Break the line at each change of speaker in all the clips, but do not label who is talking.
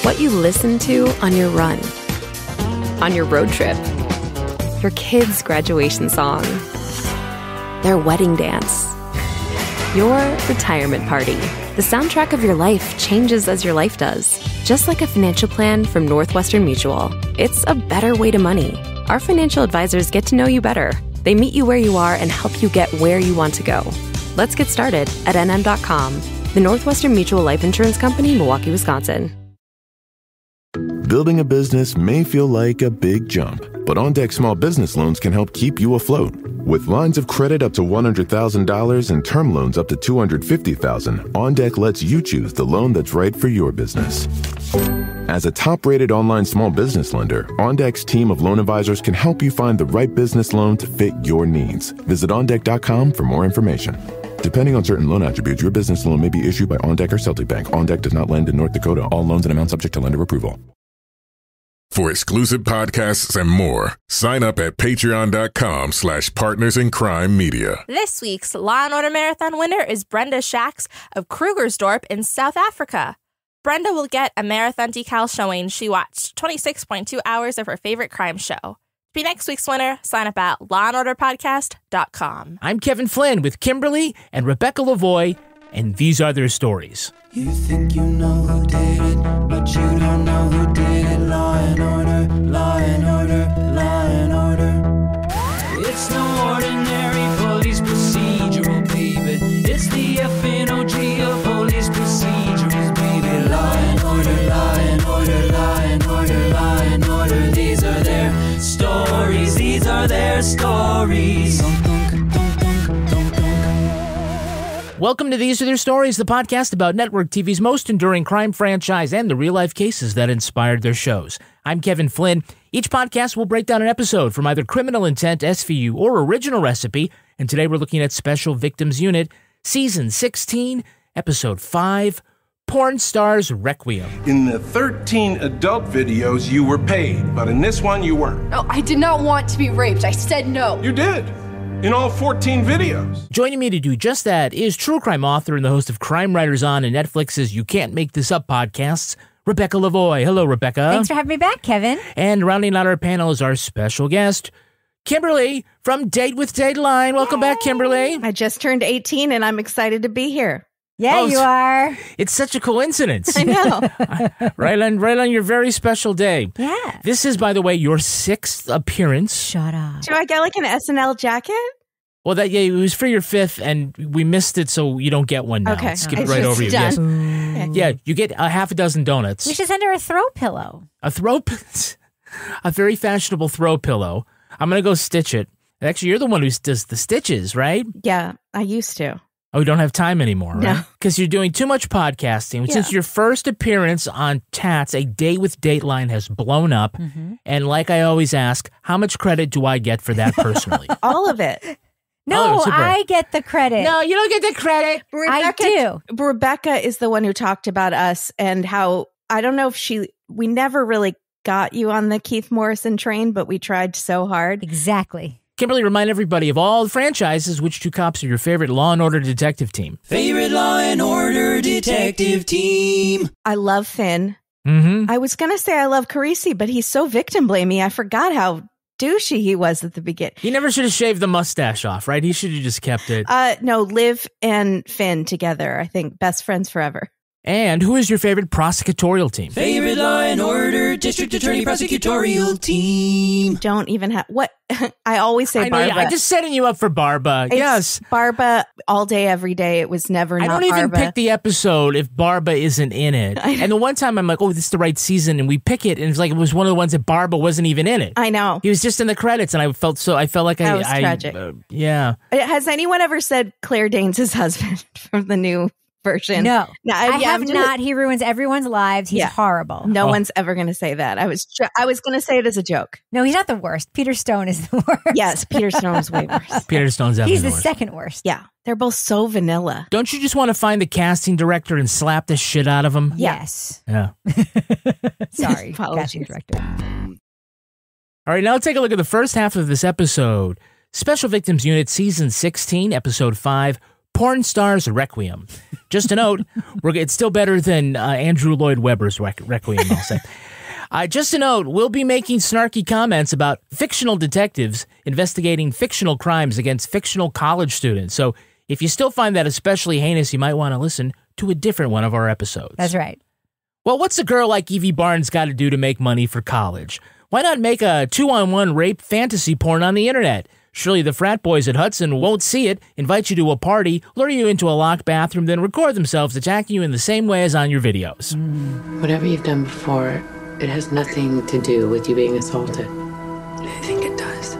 What you listen to on your run, on your road trip, your kid's graduation song, their wedding dance, your retirement party. The soundtrack of your life changes as your life does. Just like a financial plan from Northwestern Mutual, it's a better way to money. Our financial advisors get to know you better. They meet you where you are and help you get where you want to go. Let's get started at nm.com. The Northwestern Mutual Life Insurance Company, Milwaukee, Wisconsin.
Building a business may feel like a big jump, but OnDeck Small Business Loans can help keep you afloat. With lines of credit up to $100,000 and term loans up to $250,000, OnDeck lets you choose the loan that's right for your business. As a top-rated online small business lender, OnDeck's team of loan advisors can help you find the right business loan to fit your needs. Visit OnDeck.com for more information. Depending on certain loan attributes, your business loan may be issued by OnDeck or Celtic Bank. OnDeck does not lend in North Dakota. All loans and amounts subject to lender approval.
For exclusive podcasts and more, sign up at patreon.com/partnersincrimemedia.
This week's Law & Order Marathon winner is Brenda Shax of Krugersdorp in South Africa. Brenda will get a marathon decal showing she watched 26.2 hours of her favorite crime show. To be next week's winner, sign up at lawandorderpodcast.com.
I'm Kevin Flynn with Kimberly and Rebecca Lavoie, and these are their stories.
You think you know who did it, but you don't know who did it. Law and order, law and order, law and order. It's no ordinary police procedural, baby. It's the FNOG of police procedurals, baby. Law and order, law and order, law and order, law and order. These are their stories, these are their stories.
Welcome to These Are Their Stories, the podcast about network TV's most enduring crime franchise and the real-life cases that inspired their shows. I'm Kevin Flynn. Each podcast will break down an episode from either Criminal Intent, SVU, or Original Recipe, and today we're looking at Special Victims Unit, Season 16, Episode 5, Pornstar's Requiem.
In the 13 adult videos, you were paid, but in this one, you weren't.
No, I did not want to be raped. I said no.
You did. In all 14 videos.
Joining me to do just that is true crime author and the host of Crime Writers On and Netflix's You Can't Make This Up podcasts, Rebecca Lavoie. Hello, Rebecca.
Thanks for having me back, Kevin.
And rounding out our panel is our special guest, Kimberly from Date with Dateline. Welcome back, Kimberly.
I just turned 18 and I'm excited to be here.
Yeah, you are.
It's such a coincidence.
I know.
right on your very special day.
Yeah.
This is, by the way, your 6th appearance.
Shut up.
Do I get like an SNL jacket?
Well, it was for your 5th, and we missed it, so you don't get one now.
Okay.
Skip it right over you. Yes. Yeah, you get a half a dozen donuts.
We should send her a throw pillow.
A very fashionable throw pillow. I'm going to go stitch it. Actually, you're the one who does the stitches, right?
Yeah, I used to.
Oh, you don't have time anymore, right?
No.
Because you're doing too much podcasting. Yeah. Since your first appearance on Tats, A Date with Dateline has blown up. Mm-hmm. And like I always ask, how much credit do I get for that personally?
All of it.
No, I get the credit.
No, you don't get the credit.
I do.
Rebecca is the one who talked about us and how, I don't know if we never really got you on the Keith Morrison train, but we tried so hard.
Exactly.
Kimberly, remind everybody of all the franchises, which 2 cops are your favorite Law & Order detective team?
Favorite Law & Order detective team.
I love Finn.
Mm-hmm.
I was going to say I love Carisi, but he's so victim-blaming. I forgot how douchey he was at the beginning.
He never should have shaved the mustache off, right? He should have just kept it.
No, Liv and Finn together, I think. Best friends forever.
And who is your favorite prosecutorial team?
Favorite Law & Order District Attorney Prosecutorial Team.
Don't even have... What? I always say Barba.
I'm just setting you up for Barba. Yes.
Barba all day, every day. It was never not Barba.
I don't even pick the episode if Barba isn't in it. And the one time I'm like, oh, this is the right season, and we pick it, and it's like it was one of the ones that Barba wasn't even in it.
I know.
He was just in the credits, and I felt like
that was tragic.
Yeah.
Has anyone ever said Claire Danes' husband from the new version?
No, I have not. He ruins everyone's lives. He's horrible.
No one's ever going to say that. I was going to say it as a joke.
No, he's not the worst. Peter Stone is the worst.
Yes, Peter Stone is way worse.
Peter Stone's definitely
He's the
worst.
second worst.
Yeah, they're both so vanilla.
Don't you just want to find the casting director and slap the shit out of him?
Yes.
Yeah.
Sorry, casting director.
All right, now let's take a look at the first half of this episode. Special Victims Unit, Season 16, Episode 5, Pornstar's Requiem. Just a note, it's still better than Andrew Lloyd Webber's Requiem, I'll say. Just a note, we'll be making snarky comments about fictional detectives investigating fictional crimes against fictional college students. So if you still find that especially heinous, you might want to listen to a different one of our episodes.
That's right.
Well, what's a girl like Evie Barnes got to do to make money for college? Why not make a 2-on-1 rape fantasy porn on the internet? Surely the frat boys at Hudson won't see it, invite you to a party, lure you into a locked bathroom, then record themselves attacking you in the same way as on your videos.
Whatever you've done before, it has nothing to do with you being assaulted.
I think it does.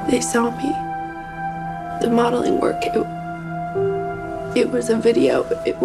They saw me. The modeling work, it was a video. It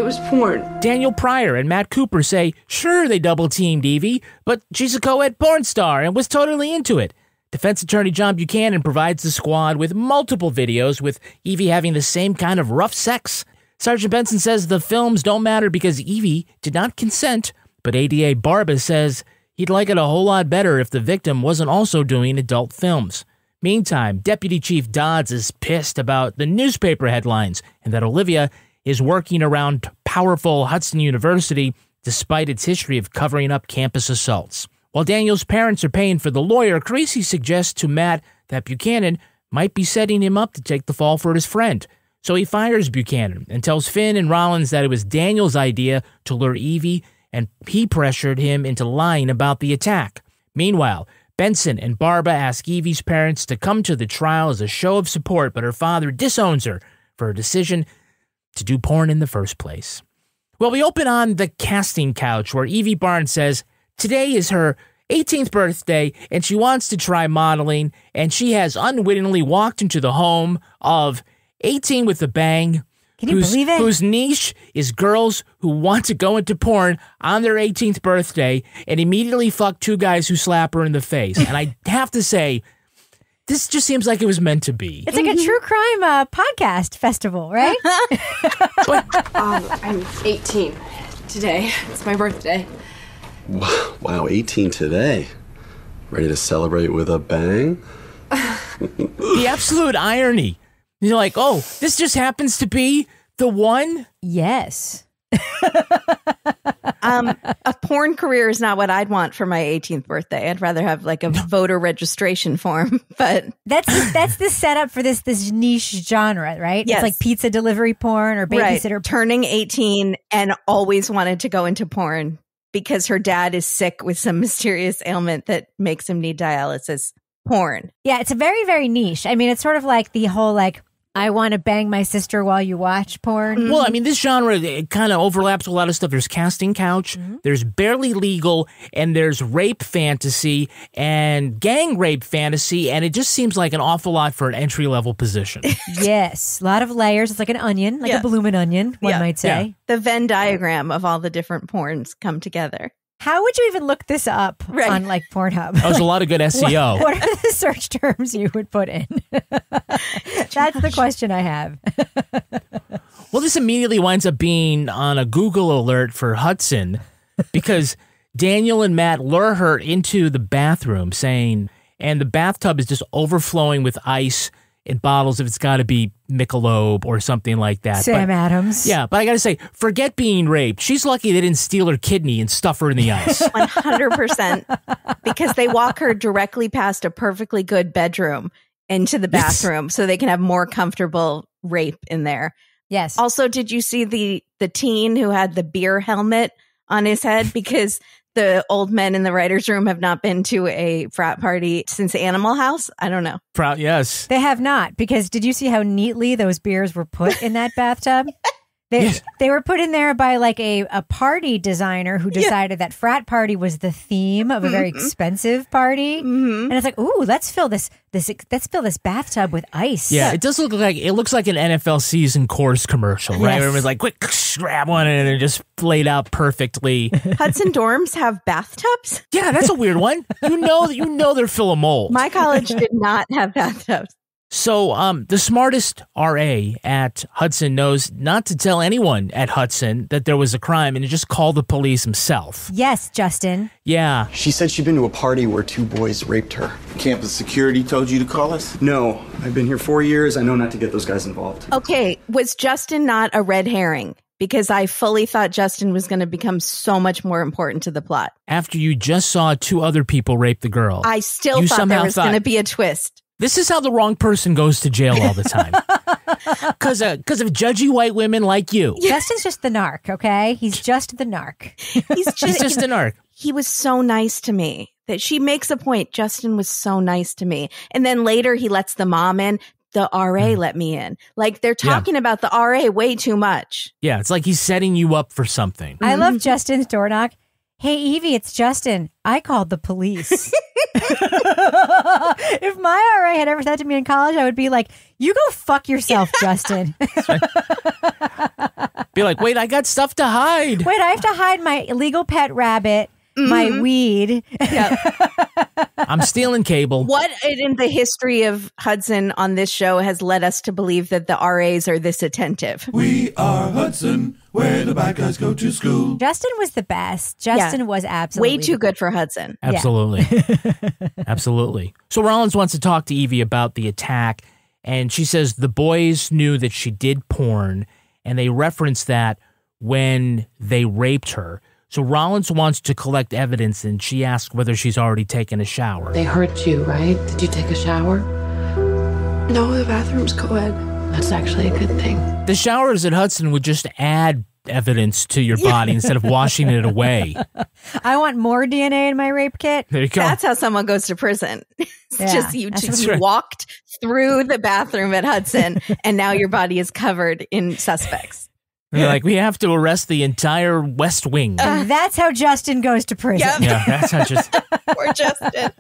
was porn.
Daniel Pryor and Matt Cooper say, sure, they double-teamed Evie, but she's a co-ed porn star and was totally into it. Defense attorney John Buchanan provides the squad with multiple videos with Evie having the same kind of rough sex. Sergeant Benson says the films don't matter because Evie did not consent, but ADA Barba says he'd like it a whole lot better if the victim wasn't also doing adult films. Meantime, Deputy Chief Dodds is pissed about the newspaper headlines and that Olivia is working around powerful Hudson University despite its history of covering up campus assaults. While Daniel's parents are paying for the lawyer, Creasy suggests to Matt that Buchanan might be setting him up to take the fall for his friend. So he fires Buchanan and tells Finn and Rollins that it was Daniel's idea to lure Evie, and he pressured him into lying about the attack. Meanwhile, Benson and Barba ask Evie's parents to come to the trial as a show of support, but her father disowns her for her decision to do porn in the first place. Well, we open on the casting couch where Evie Barnes says today is her 18th birthday and she wants to try modeling, and she has unwittingly walked into the home of 18 with a Bang.
Can you believe it?
Whose niche is girls who want to go into porn on their 18th birthday and immediately fuck two guys who slap her in the face. And I have to say, this just seems like it was meant to be.
It's like a true crime podcast festival, right?
I'm 18 today. It's my birthday.
Wow, 18 today. Ready to celebrate with a bang?
The absolute irony. You're like, oh, this just happens to be the one?
Yes.
A porn career is not what I'd want for my 18th birthday. I'd rather have like a voter registration form. But
that's the setup for this niche genre, right?
Yes.
It's like pizza delivery porn or babysitter.
Right. Turning 18 and always wanted to go into porn because her dad is sick with some mysterious ailment that makes him need dialysis. Porn.
Yeah, it's a very, very niche. I mean, it's sort of like the whole like, I want to bang my sister while you watch porn.
Well, I mean, this genre, it kind of overlaps with a lot of stuff. There's casting couch, there's barely legal, and there's rape fantasy and gang rape fantasy, and it just seems like an awful lot for an entry-level position.
Yes, a lot of layers. It's like an onion, like a bloomin' onion, one might say.
Yeah. The Venn diagram of all the different porns come together.
How would you even look this up on like Pornhub?
That was a lot of good SEO.
What are the search terms you would put in? That's the question I have.
Well, this immediately winds up being on a Google alert for Hudson because Daniel and Matt lure her into the bathroom saying, and the bathtub is just overflowing with ice in bottles if it's got to be Michelob or something like that.
Sam Adams.
Yeah, but I got to say, forget being raped. She's lucky they didn't steal her kidney and stuff her in the ice.
100%. Because they walk her directly past a perfectly good bedroom into the bathroom so they can have more comfortable rape in there.
Yes.
Also, did you see the teen who had the beer helmet on his head? Because the old men in the writer's room have not been to a frat party since Animal House. I don't know.
Yes.
They have not, because did you see how neatly those beers were put in that bathtub? They were put in there by like a party designer who decided that frat party was the theme of a very expensive party. And it's like, ooh, let's fill this bathtub with ice.
Yeah, it does look like an NFL season course commercial, right?
Yes.
Everyone's like, quick, grab one, and they're just laid out perfectly.
Hudson dorms have bathtubs?
Yeah, that's a weird one. You know they're full of mold.
My college did not have bathtubs.
So the smartest RA at Hudson knows not to tell anyone at Hudson that there was a crime and to just call the police himself.
Yes, Justin.
Yeah.
She said she'd been to a party where 2 boys raped her.
Campus security told you to call us?
No, I've been here 4 years. I know not to get those guys involved.
Okay, was Justin not a red herring? Because I fully thought Justin was going to become so much more important to the plot.
After you just saw 2 other people rape the girl.
I still thought there was going to be a twist.
This is how the wrong person goes to jail all the time. Because of judgy white women like you.
Justin's just the narc, okay? He's just the narc.
He's
just the narc.
He was so nice to me that she makes a point. Justin was so nice to me. And then later he lets the mom in. The RA let me in. Like, they're talking about the RA way too much.
Yeah, it's like he's setting you up for something.
I love Justin's door knock. Hey, Evie, it's Justin. I called the police. If my RA had ever said to me in college, I would be like, you go fuck yourself, Justin.
Be like, wait, I got stuff to hide.
Wait, I have to hide my illegal pet rabbit, my weed.
I'm stealing cable.
What in the history of Hudson on this show has led us to believe that the RAs are this attentive?
We are Hudson, where the bad guys go to school.
Justin was the best. Justin was absolutely
way too good for Hudson.
Absolutely. Absolutely. So Rollins wants to talk to Evie about the attack, and she says the boys knew that she did porn, and they referenced that when they raped her. So Rollins wants to collect evidence, and she asks whether she's already taken a shower.
They hurt you, right? Did you take a shower?
No, the bathroom's co-ed.
That's actually a good thing.
The showers at Hudson would just add evidence to your body instead of washing it away.
I want more DNA in my rape kit.
There you go.
That's how someone goes to prison. It's just you
right.
walked through the bathroom at Hudson, and now your body is covered in suspects.
They're like, we have to arrest the entire West Wing.
That's how Justin goes to prison.
Yep.
Yeah, that's how Justin.
Poor Justin.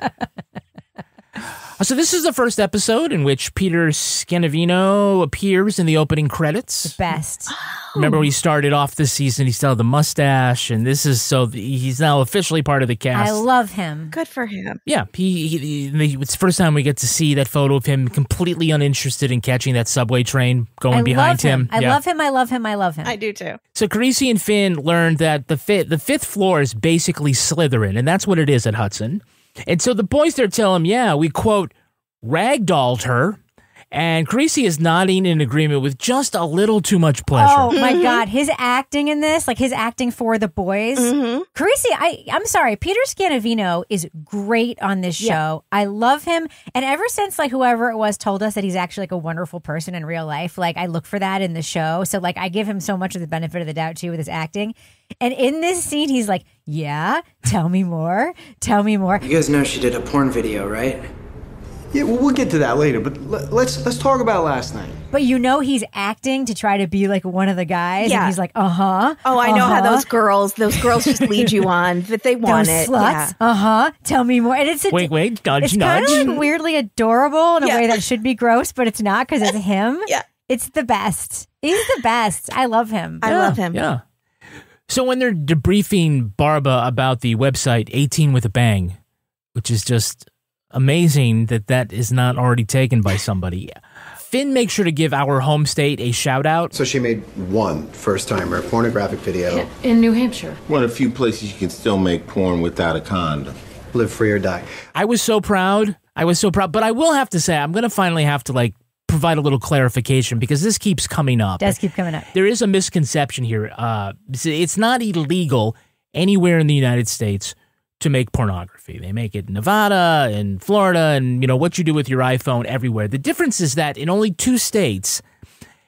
So this is the first episode in which Peter Scanavino appears in the opening credits.
The best.
Remember, we started off this season, he still had the mustache, and this is he's now officially part of the cast.
I love him.
Good for him.
Yeah, it's the first time we get to see that photo of him completely uninterested in catching that subway train going behind him.
I love him. I love him. I love him.
I do too.
So Carisi and Finn learned that the fifth floor is basically Slytherin, and that's what it is at Hudson. And so the boys there tell him, yeah, we, quote, ragdolled her. And Carisi is nodding in agreement with just a little too much pleasure.
Oh, my God. His acting in this, like his acting for the boys. Carisi, I'm sorry. Peter Scanavino is great on this show. I love him. And ever since, like, whoever it was told us that he's actually, like, a wonderful person in real life, like, I look for that in the show. So, like, I give him so much of the benefit of the doubt, too, with his acting. And in this scene, he's like, yeah, tell me more. Tell me more.
You guys know she did a porn video, right?
Yeah, well, we'll get to that later, but let's talk about last night.
But you know he's acting to try to be like one of the guys.
Yeah.
And he's like, uh-huh.
Oh, I know how those girls just lead you on, that they want
those
it.
Sluts. Yeah. Tell me more. And it's
wait, nudge,
it's
nudge.
kind of like weirdly adorable in a way that should be gross, but it's not because it's him.
Yeah.
It's the best. He's the best. I love him.
I love him.
Yeah. So when they're debriefing Barba about the website 18 with a Bang, which is just amazing that is not already taken by somebody, Finn makes sure to give our home state a shout out.
So she made one first-timer pornographic video.
In New Hampshire.
One of the few places you can still make porn without a condom.
Live free or die.
I was so proud. But I will have to say, I'm going to finally have to, like, provide a little clarification because this keeps coming up.
It does keep coming up.
There is a misconception here. It's not illegal anywhere in the United States to make pornography. They make it in Nevada and Florida and, you know, what you do with your iPhone everywhere. The difference is that in only 2 states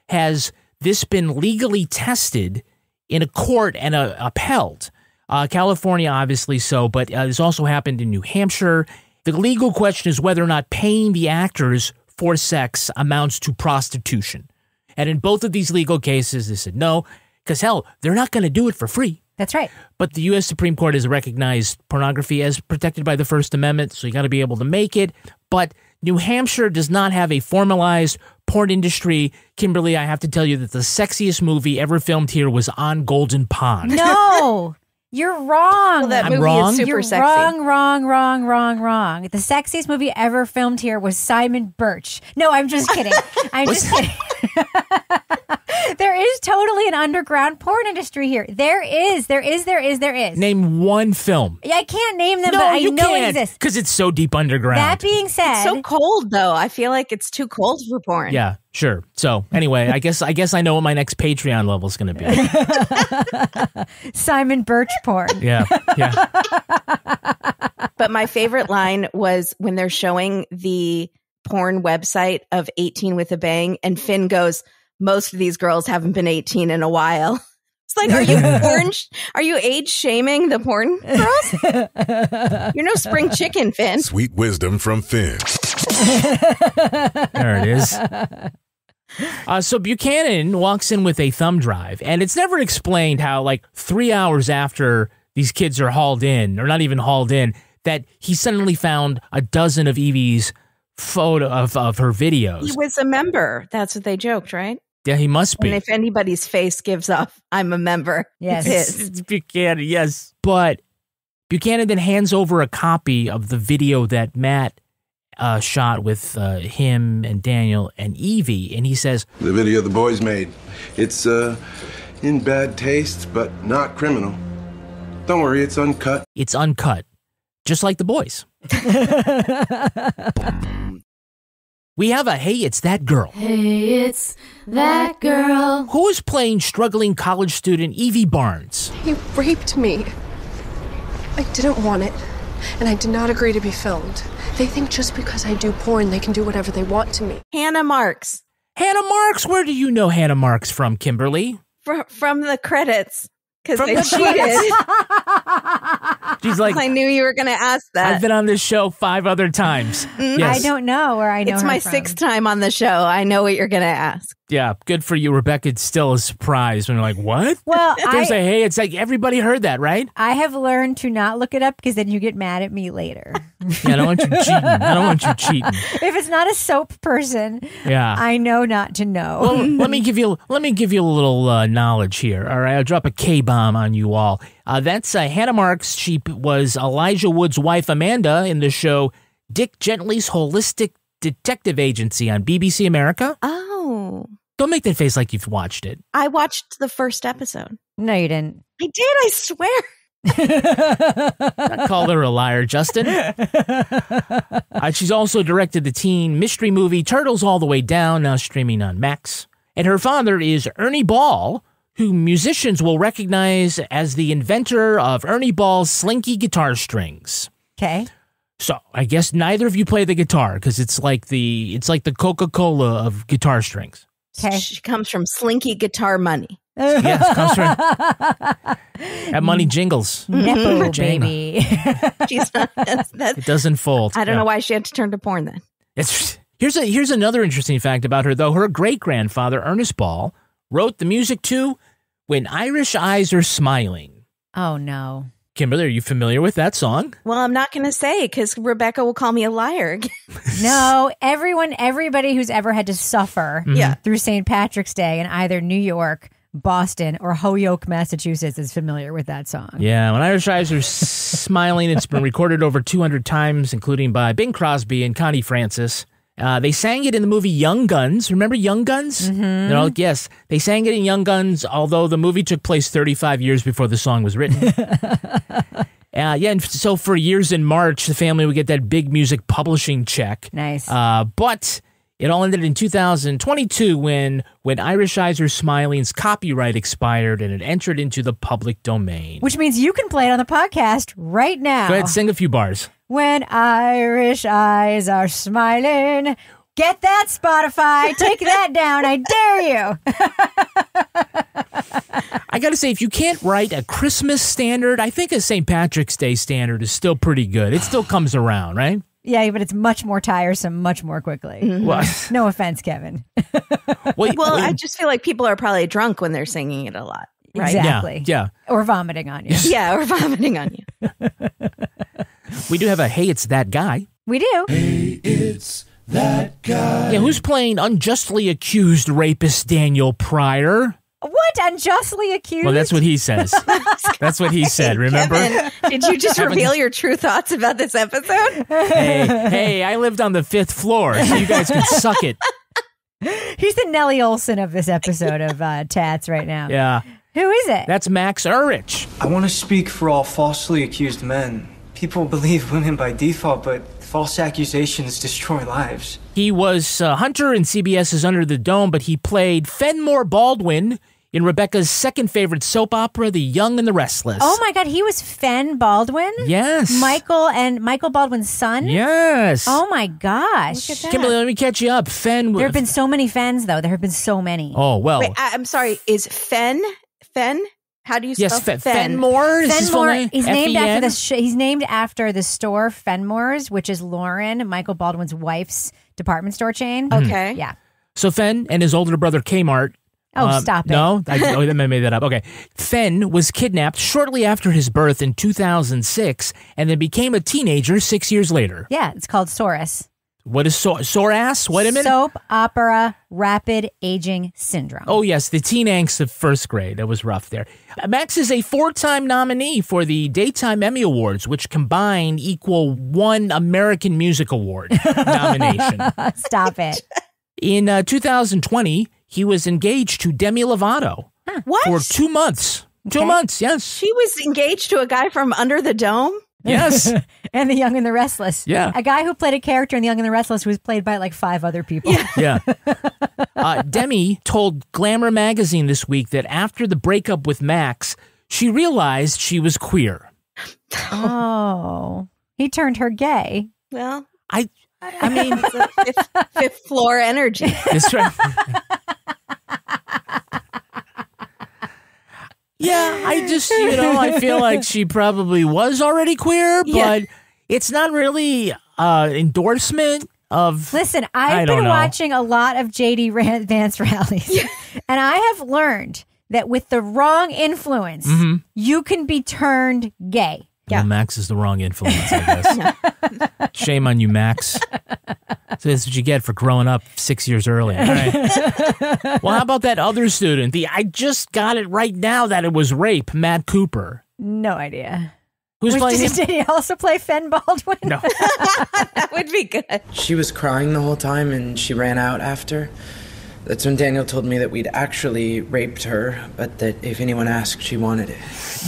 has this been legally tested in a court and upheld. California, obviously so, but it's also happened in New Hampshire. The legal question is whether or not paying the actors for sex amounts to prostitution. And in both of these legal cases, they said no, because hell, they're not going to do it for free.
That's right.
But the U.S. Supreme Court has recognized pornography as protected by the First Amendment, so you got to be able to make it. But New Hampshire does not have a formalized porn industry. Kimberly, I have to tell you that the sexiest movie ever filmed here was On Golden Pond.
No. You're wrong.
Well, that
I'm
movie
wrong?
is super
You're
sexy.
wrong. The sexiest movie ever filmed here was Simon Birch. No, I'm just kidding. I'm just kidding. There is totally an underground porn industry here. There is.
Name one film.
Yeah, I can't name them,
No,
but I
you
know it
can't,
exists.
because it's so deep underground.
That being said,
It's so cold, though. I feel like it's too cold for porn.
Yeah, sure. So anyway, I guess I know what my next Patreon level is going to be.
Simon Birch porn.
Yeah.
But my favorite line was when they're showing the porn website of 18 with a Bang, and Finn goes, most of these girls haven't been 18 in a while. It's like, are you age shaming the porn girls? You're no spring chicken, Finn.
Sweet wisdom from Finn.
There it is. So Buchanan walks in with a thumb drive, and it's never explained how, like, 3 hours after these kids are hauled in, or not even hauled in, that he suddenly found a dozen of Evie's photo of her videos.
He was a member. That's what they joked, right?
Yeah, he must be.
And if anybody's face gives off, I'm a member.
Yes.
It's Buchanan, yes. But Buchanan then hands over a copy of the video that Matt shot with him and Daniel and Evie, and he says,
The video the boys made. It's in bad taste, but not criminal. Don't worry, it's uncut.
It's uncut, just like the boys. We have a Hey, It's That Girl.
Hey, it's that girl.
Who is playing struggling college student Evie Barnes?
He raped me. I didn't want it, and I did not agree to be filmed. They think just because I do porn, they can do whatever they want to me.
Hannah Marks.
Hannah Marks? Where do you know Hannah Marks from, Kimberly?
From the credits. Because
From
they
the
cheated.
She's like,
I knew you were going to ask that.
I've been on this show 5 other times.
Mm-hmm.
Yes.
I don't know where I know
It's
her
my
from.
6th time on the show. I know what you're going to ask.
Yeah, good for you. Rebecca's still a surprise when you're like, what?
Well,
There's a Hey, It's like everybody heard that, right?
I have learned to not look it up because then you get mad at me later.
Yeah, I don't want you cheating.
If it's not a soap person,
Yeah.
I know not to know.
Well, let me give you a little knowledge here. All right, I'll drop a K-bomb on you all. That's Hannah Marks. She was Elijah Wood's wife, Amanda, in the show Dick Gently's Holistic Detective Agency on BBC America.
Oh.
Don't make that face like you've watched it.
I watched the first episode.
No, you didn't.
I did, I swear.
I called her a liar, Justin. She's also directed the teen mystery movie Turtles All the Way Down, now streaming on Max. And her father is Ernie Ball, who musicians will recognize as the inventor of Ernie Ball's slinky guitar strings.
Okay.
So I guess neither of you play the guitar because it's like the Coca-Cola of guitar strings.
Okay.
She comes from Slinky Guitar Money.
Yes, comes from that money jingles.
Nepo,
Jane.
baby.
It doesn't fold.
I don't know why she had to turn to porn then.
Here's another interesting fact about her, though. Her great-grandfather, Ernest Ball, wrote the music to When Irish Eyes Are Smiling.
Oh, no.
Kimberly, are you familiar with that song?
Well, I'm not going to say because Rebecca will call me a liar.
No, everybody who's ever had to suffer through St. Patrick's Day in either New York, Boston, or Holyoke, Massachusetts is familiar with that song.
Yeah, When Irish Eyes Are Smiling, it's been recorded over 200 times, including by Bing Crosby and Connie Francis. They sang it in the movie Young Guns. Remember Young Guns?
Mm-hmm.
Yes, they sang it in Young Guns, although the movie took place 35 years before the song was written. And so for years in March, the family would get that big music publishing check.
Nice.
But it all ended in 2022 when Irish Eyes Are Smiling's copyright expired and it entered into the public domain.
Which means you can play it on the podcast right now.
Go ahead, sing a few bars.
When Irish eyes are smiling. Get that, Spotify. Take that down. I dare you.
I got to say, if you can't write a Christmas standard, I think a St. Patrick's Day standard is still pretty good. It still comes around, right?
Yeah, but it's much more tiresome, much more quickly.
Mm-hmm.
Well,
no offense, Kevin.
I just feel like people are probably drunk when they're singing it a lot. Right?
Exactly.
Yeah.
Or vomiting on you.
Yeah, or vomiting on you.
We do have a Hey, It's That Guy.
We do.
Hey, it's that guy.
Yeah, who's playing unjustly accused rapist Daniel Pryor?
What? Unjustly accused?
Well, that's what he says. That's what he said, remember?
Kevin, did you just reveal your true thoughts about this episode?
Hey, I lived on the 5th floor, so you guys can suck it.
He's the Nellie Olson of this episode of Tats right now.
Yeah.
Who is it?
That's Max Urich.
I want to speak for all falsely accused men. People believe women by default, but false accusations destroy lives.
He was Hunter in CBS's Under the Dome, but he played Fenmore Baldwin in Rebecca's second favorite soap opera, The Young and the Restless.
Oh my God, he was Fen Baldwin?
Yes.
Michael Baldwin's son?
Yes.
Oh my gosh.
Look at that.
Kimberly, let me catch you up.
There have been so many Fens, though. There have been so many.
Oh, well.
Wait, I'm sorry. Is Fen? How do you spell
Yes, Fenmore is his full name?
He's named
F-E-N?
after he's named after the store Fenmore's, which is Lauren, Michael Baldwin's wife's department store chain.
Okay.
Yeah.
So Fen and his older brother Kmart.
Oh, stop it.
No? I made that up. Okay. Fen was kidnapped shortly after his birth in 2006 and then became a teenager 6 years later.
Yeah, it's called Saurus.
What is sore ass? Wait a minute.
Soap opera rapid aging syndrome.
Oh, yes. The teen angst of first grade. That was rough there. Max is a 4-time nominee for the Daytime Emmy Awards, which combine equal 1 American Music Award nomination.
Stop it.
In 2020, he was engaged to Demi Lovato.
What?
For 2 months.
Okay.
2 months, yes.
She was engaged to a guy from Under the Dome?
Yes.
And The Young and the Restless.
Yeah.
A guy who played a character in The Young and the Restless who was played by like 5 other people.
Yeah. Demi told Glamour magazine this week that after the breakup with Max, she realized she was queer.
Oh. He turned her gay.
Well,
I mean,
it's a fifth floor energy.
That's right. Yeah, I just, I feel like she probably was already quear, but it's not really endorsement of...
Listen, I've been watching a lot of JD Vance rallies, and I have learned that with the wrong influence, you can be turned gay.
Well, Max is the wrong influence, I guess. Shame on you, Max. So that's what you get for growing up 6 years early. All right. Well, how about that other student? I just got it right now that it was rape, Matt Cooper.
No idea.
Who's playing him?
Did he also play Fen Baldwin?
No.
That would be good.
She was crying the whole time and she ran out after. That's when Daniel told me that we'd actually raped her, but that if anyone asked, she wanted it.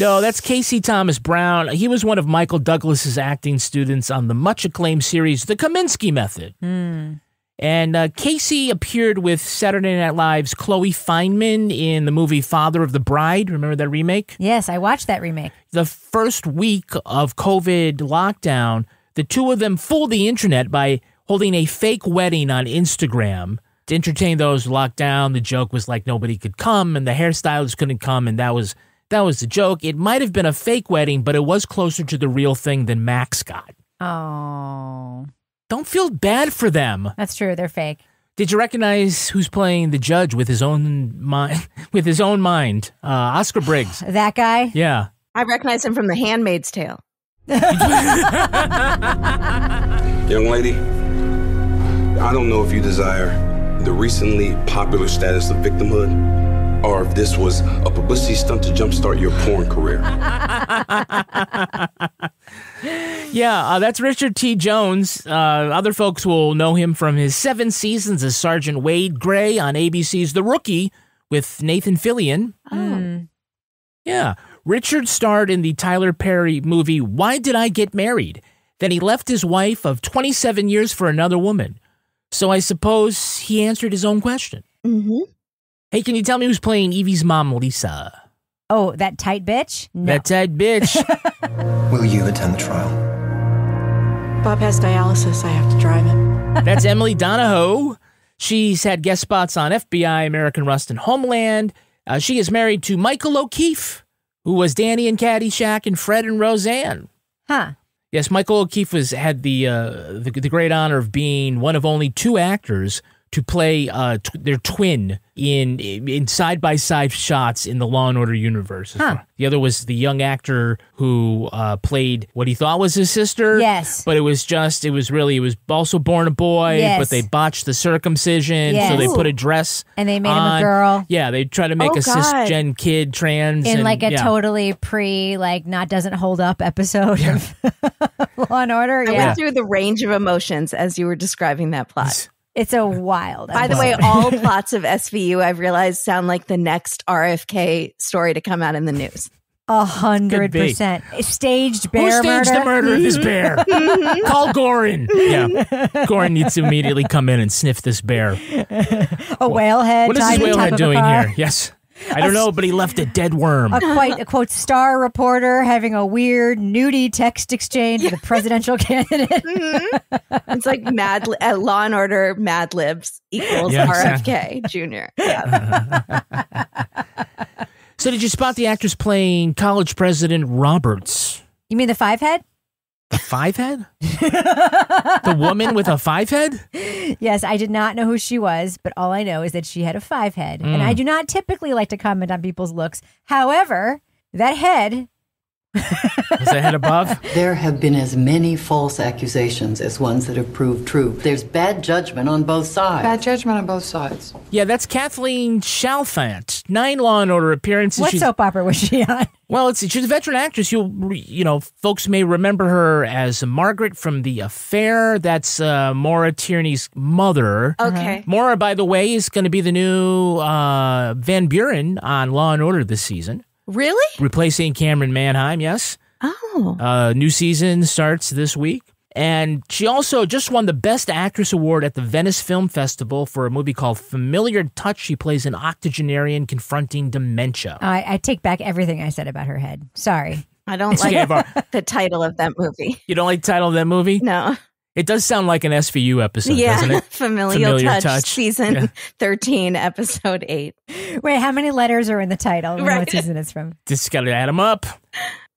No, that's Casey Thomas Brown. He was one of Michael Douglas's acting students on the much-acclaimed series The Kominsky Method. And Casey appeared with Saturday Night Live's Chloe Fineman in the movie Father of the Bride. Remember that remake?
Yes, I watched that remake.
The first week of COVID lockdown, the two of them fooled the internet by holding a fake wedding on Instagram to entertain those locked down. The joke was like nobody could come and the hairstylist couldn't come, and that was the joke. It might have been a fake wedding, but it was closer to the real thing than Max got.
Oh.
Don't feel bad for them.
That's true. They're fake.
Did you recognize who's playing the judge with his own mind? Oscar Briggs.
That guy?
Yeah.
I recognize him from The Handmaid's Tale.
Young lady, I don't know if you desire the recently popular status of victimhood, or if this was a publicity stunt to jumpstart your porn career.
Yeah, that's Richard T. Jones. Other folks will know him from his 7 seasons as Sergeant Wade Gray on ABC's The Rookie with Nathan Fillion.
Oh.
Yeah. Richard starred in the Tyler Perry movie Why Did I Get Married? Then he left his wife of 27 years for another woman. So I suppose he answered his own question. Hey, can you tell me who's playing Evie's mom, Lisa?
Oh, that tight bitch? No.
That tight bitch.
Will you attend the trial?
Bob has dialysis. I have to drive him.
That's Emily Donahoe. She's had guest spots on FBI, American Rust, and Homeland. She is married to Michael O'Keefe, who was Danny in Caddyshack and Fred and Roseanne.
Huh.
Yes, Michael O'Keefe had the great honor of being one of only 2 actors to play their twin in side-by-side shots in the Law & Order universe.
Huh.
The other was the young actor who played what he thought was his sister.
Yes.
But it was also born a boy,
Yes.
but they botched the circumcision,
Yes.
so they put a dress
And they made him
on.
a girl.
Yeah, they tried to make a cisgen kid trans.
In
and,
like a
yeah.
totally not doesn't hold up episode of Law and Order.
I
Yeah.
went through the range of emotions as you were describing that plot.
It's a wild.
By the way, all plots of SVU, I've realized, sound like the next RFK story to come out in the news.
100%. Staged bear
Who staged
murder?
the murder of this bear? Call Gorin. Yeah. Gorin needs to immediately come in and sniff this bear.
A whalehead.
What is
tied
this
to the top
whalehead
of a
doing
car.
here? Yes. I don't know, but he left a dead worm.
A quote star reporter having a weird nudie text exchange with a presidential candidate.
It's like Law and Order Mad Libs equals
Yes.
RFK Jr. Yeah.
So did you spot the actress playing college president Roberts?
You mean the five head?
The five head? The woman with a five head?
Yes, I did not know who she was, but all I know is that she had a five head. And I do not typically like to comment on people's looks. However, that head...
Was that head above?
There have been as many false accusations as ones that have proved true. There's bad judgment on both sides.
Bad judgment on both sides.
Yeah, that's Kathleen Chalfant. 9 Law and Order appearances.
What soap opera was she on?
Well, she's a veteran actress. Folks may remember her as Margaret from The Affair. That's Maura Tierney's mother.
Okay.
Maura, by the way, is going to be the new Van Buren on Law and Order this season.
Really?
Replacing Cameron Manheim, yes.
Oh.
New season starts this week. And she also just won the Best Actress Award at the Venice Film Festival for a movie called Familiar Touch. She plays an octogenarian confronting dementia.
I take back everything I said about her head. Sorry.
I don't like the title of that movie.
You don't like the title of that movie?
No.
It does sound like an SVU episode, doesn't it?
Familiar Touch, season 13, episode 8.
Wait, how many letters are in the title?
Right.
What season it's from?
Just got to add them up.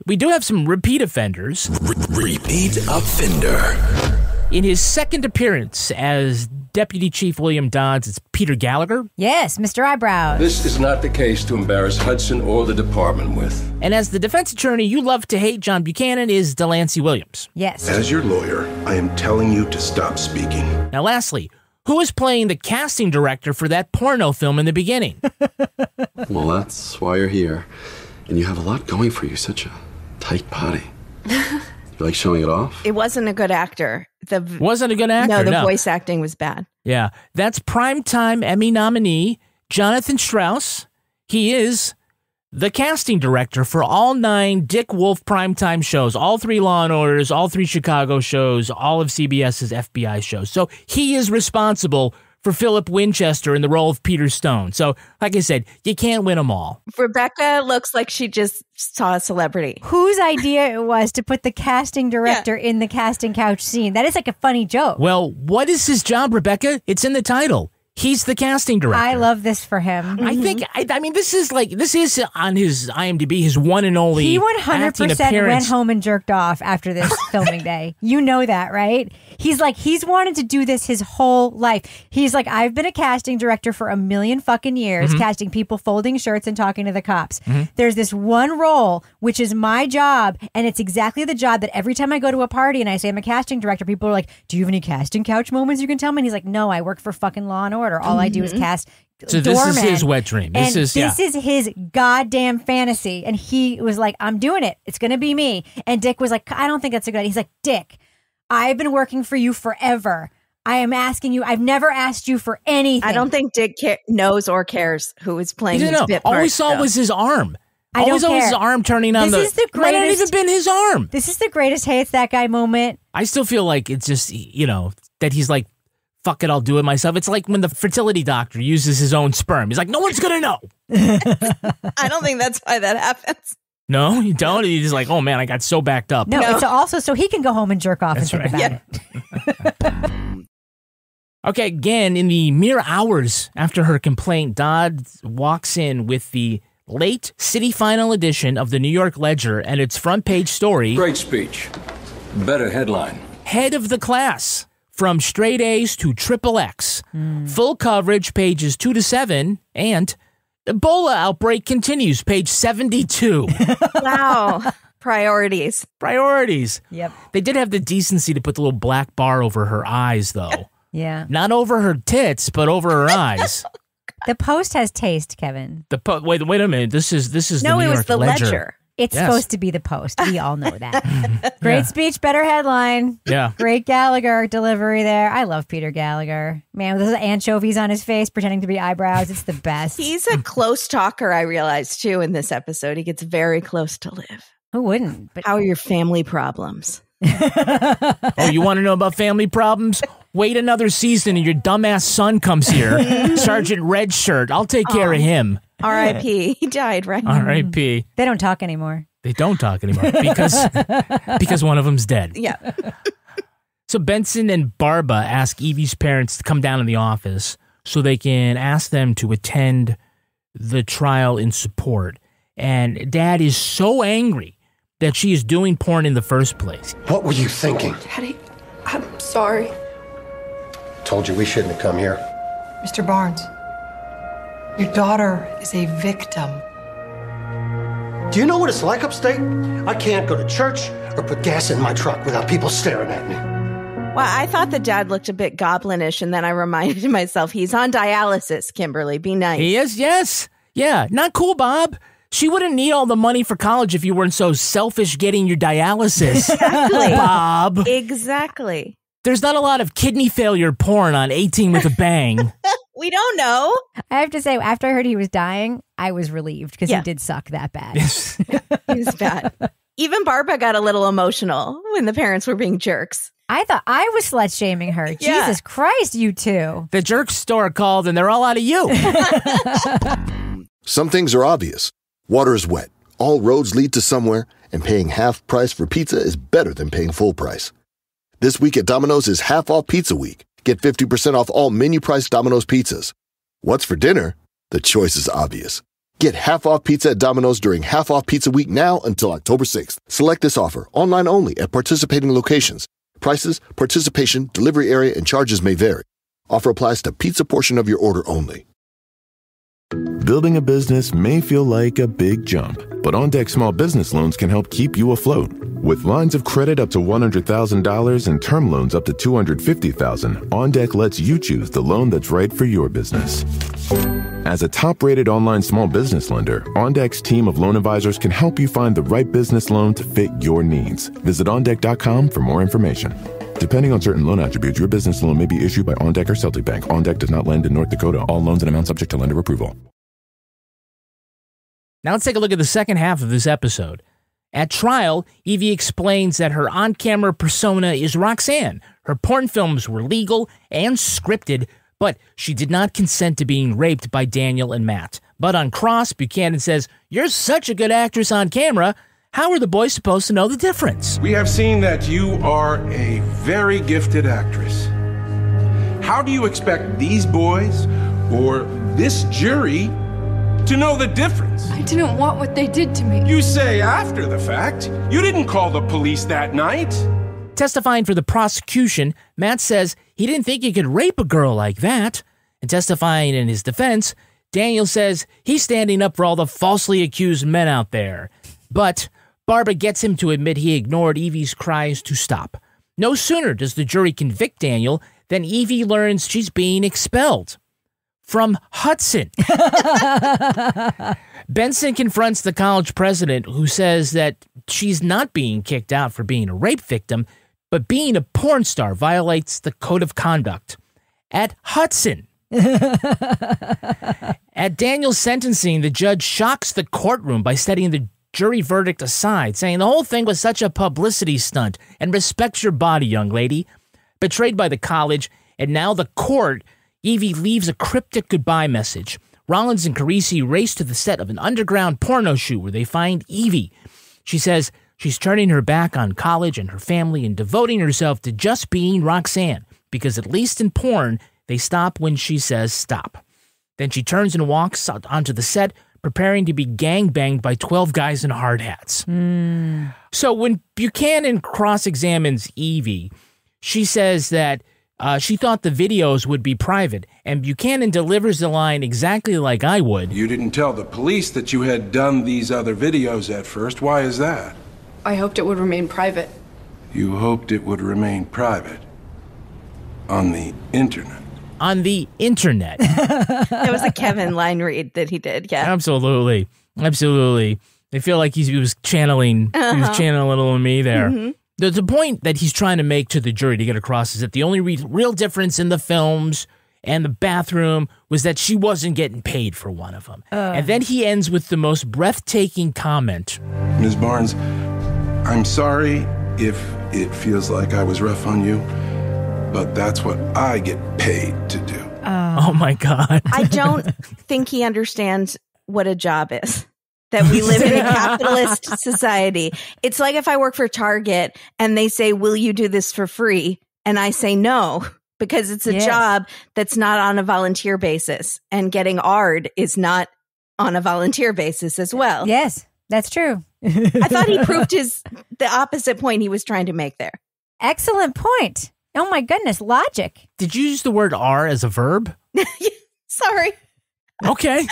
We do have some repeat offenders.
Repeat offender.
In his second appearance as Deputy Chief William Dodds, it's Peter Gallagher.
Yes, Mr. Eyebrows.
This is not the case to embarrass Hudson or the department with.
And as the defense attorney you love to hate, John Buchanan, is Delancey Williams.
Yes.
As your lawyer, I am telling you to stop speaking.
Now, lastly, who is playing the casting director for that porno film in the beginning?
Well, that's why you're here. And you have a lot going for you, such a tight body. You like showing it off?
It wasn't a good actor.
Wasn't a good actor,
No, the
no.
voice acting was bad.
Yeah, that's primetime Emmy nominee Jonathan Strauss. He is the casting director for all 9 Dick Wolf primetime shows, all 3 Law and Orders, all 3 Chicago shows, all of CBS's FBI shows. So he is responsible for Philip Winchester in the role of Peter Stone. So, like I said, you can't win them all.
Rebecca looks like she just saw a celebrity.
Whose idea it was to put the casting director in the casting couch scene? That is like a funny joke.
Well, what is his job, Rebecca? It's in the title. He's the casting director.
I love this for him.
I think, I mean, this is on his IMDb, his one and only
He
acting
100%
appearance.
went home and jerked off after this filming day. You know that, right? He's wanted to do this his whole life. He's like, I've been a casting director for a million fucking years, casting people folding shirts and talking to the cops. There's this one role, which is my job, and it's exactly the job that every time I go to a party and I say I'm a casting director, people are like, do you have any casting couch moments you can tell me? And he's like, no, I work for fucking Law and Order. All I do is cast
So this is his wet dream. This is
his goddamn fantasy. And he was like, I'm doing it. It's going to be me. And Dick was like, I don't think that's a good idea. He's like, Dick, I've been working for you forever. I am asking you. I've never asked you for anything.
I don't think Dick knows or cares who is playing his bit
All we
part,
saw
though.
was his arm.
I
All we
don't
saw was his
care.
arm turning on
This is the
Might not
greatest-
even been his arm.
This is the greatest hey, it's that guy moment.
I still feel like it's just, that he's like, fuck it, I'll do it myself. It's like when the fertility doctor uses his own sperm. He's like, no one's going to know.
I don't think that's why that happens.
No, you don't? He's just like, oh man, I got so backed up.
No, it's also so he can go home and jerk off
That's
and think
right.
about it.
Okay, again, in the mere hours after her complaint, Dodd walks in with the late City Final edition of the New York Ledger and its front page story.
Great speech. Better headline.
Head of the class. from straight A's to triple X. Full coverage, pages 2 to 7, and Ebola outbreak continues, page 72.
Wow. Priorities.
Yep.
They did have the decency to put the little black bar over her eyes, though.
Yeah.
Not over her tits, but over her eyes.
The Post has taste, Kevin.
Wait a minute. This is the New York
the
Ledger.
Ledger.
It's supposed to be the Post. We all know that. Great speech, better headline.
Yeah.
Great Gallagher delivery there. I love Peter Gallagher. Man, with those anchovies on his face pretending to be eyebrows, it's the best.
He's a close talker, I realized, too, in this episode. He gets very close to Liv.
Who wouldn't? But
how are your family problems?
Oh, you want to know about family problems? Wait another season and your dumbass son comes here. Sergeant Red Shirt. I'll take care of him.
R.I.P. He died, right?
R.I.P.
They don't talk anymore.
They don't talk anymore because one of them's dead.
Yeah.
So Benson and Barba ask Evie's parents to come down to the office so they can ask them to attend the trial in support. And Dad is so angry that she is doing porn in the first place.
What were you thinking?
Daddy, I'm sorry.
Told you we shouldn't have come here.
Mr. Barnes, your daughter is a victim.
Do you know what it's like upstate? I can't go to church or put gas in my truck without people staring at me.
Well, I thought the dad looked a bit goblinish, and then I reminded myself he's on dialysis, Kimberly. Be nice.
He is, yes. Yeah, not cool, Bob. She wouldn't need all the money for college if you weren't so selfish getting your dialysis.
Exactly.
Bob.
Exactly.
There's not a lot of kidney failure porn on 18 with a Bang.
We don't know.
I have to say, after I heard he was dying, I was relieved because he did suck that bad.
He was bad. Even Barba got a little emotional when the parents were being jerks.
I thought I was slut shaming her.
Yeah.
Jesus Christ, you two.
The jerk store called and they're all out of you.
Some things are obvious. Water is wet. All roads lead to somewhere, and paying half price for pizza is better than paying full price. This week at Domino's is half off pizza week. Get 50% off all menu price Domino's pizzas. What's for dinner? The choice is obvious. Get half off pizza at Domino's during half off pizza week now until October 6th. Select this offer online only at participating locations. Prices, participation, delivery area, and charges may vary. Offer applies to pizza portion of your order only.
Building a business may feel like a big jump, but OnDeck Small Business Loans can help keep you afloat. With lines of credit up to $100,000 and term loans up to $250,000, OnDeck lets you choose the loan that's right for your business. As a top-rated online small business lender, OnDeck's team of loan advisors can help you find the right business loan to fit your needs. Visit OnDeck.com for more information. Depending on certain loan attributes, your business loan may be issued by OnDeck or Celtic Bank. OnDeck does not lend in North Dakota. All loans and amounts subject to lender approval.
Now let's take a look at the second half of this episode. At trial, Evie explains that her on-camera persona is Roxanne. Her porn films were legal and scripted, but she did not consent to being raped by Daniel and Matt. But on cross, Buchanan says, "You're such a good actress on camera. How are the boys supposed to know the difference?"
We have seen that you are a very gifted actress. How do you expect these boys or this jury to know the difference?
I didn't want what they did to me.
You say after the fact. You didn't call the police that night.
Testifying for the prosecution, Matt says he didn't think he could rape a girl like that. And testifying in his defense, Daniel says he's standing up for all the falsely accused men out there. But Barba gets him to admit he ignored Evie's cries to stop. No sooner does the jury convict Daniel than Evie learns she's being expelled. From Hudson. Benson confronts the college president, who says that she's not being kicked out for being a rape victim, but being a porn star violates the code of conduct. At Hudson. At Daniel's sentencing, the judge shocks the courtroom by setting the jury verdict aside, saying the whole thing was such a publicity stunt, and respect your body, young lady. Betrayed by the college, and now the court, Evie leaves a cryptic goodbye message. Rollins and Carisi race to the set of an underground porno shoot where they find Evie. She says she's turning her back on college and her family and devoting herself to just being Roxanne, because at least in porn, they stop when she says stop. Then she turns and walks onto the set, preparing to be gangbanged by 12 guys in hard hats. So when Buchanan cross-examines Evie, she says that She thought the videos would be private, and Buchanan delivers the line exactly like I would.
You didn't tell the police that you had done these other videos at first. Why is that?
I hoped it would remain private.
You hoped it would remain private. On the internet.
On the internet.
That was a Kevin line read that he did, yeah.
Absolutely. Absolutely. I feel like he was channeling a little me there.
Mm-hmm.
The point that he's trying to make to the jury to get across is that the only real difference in the films and the bathroom was that she wasn't getting paid for one of them. And then he ends with the most breathtaking comment.
Ms. Barnes, I'm sorry if it feels like I was rough on you, but that's what I get paid to do.
Oh my God.
I don't think he understands what a job is. That we live in a capitalist society. It's like if I work for Target and they say, will you do this for free? And I say no, because it's a job that's not on a volunteer basis. And getting ARD is not on a volunteer basis as well.
Yes, that's true.
I thought he proved the opposite point he was trying to make there.
Excellent point. Oh my goodness, logic.
Did you use the word "are" as a verb?
Sorry.
Okay.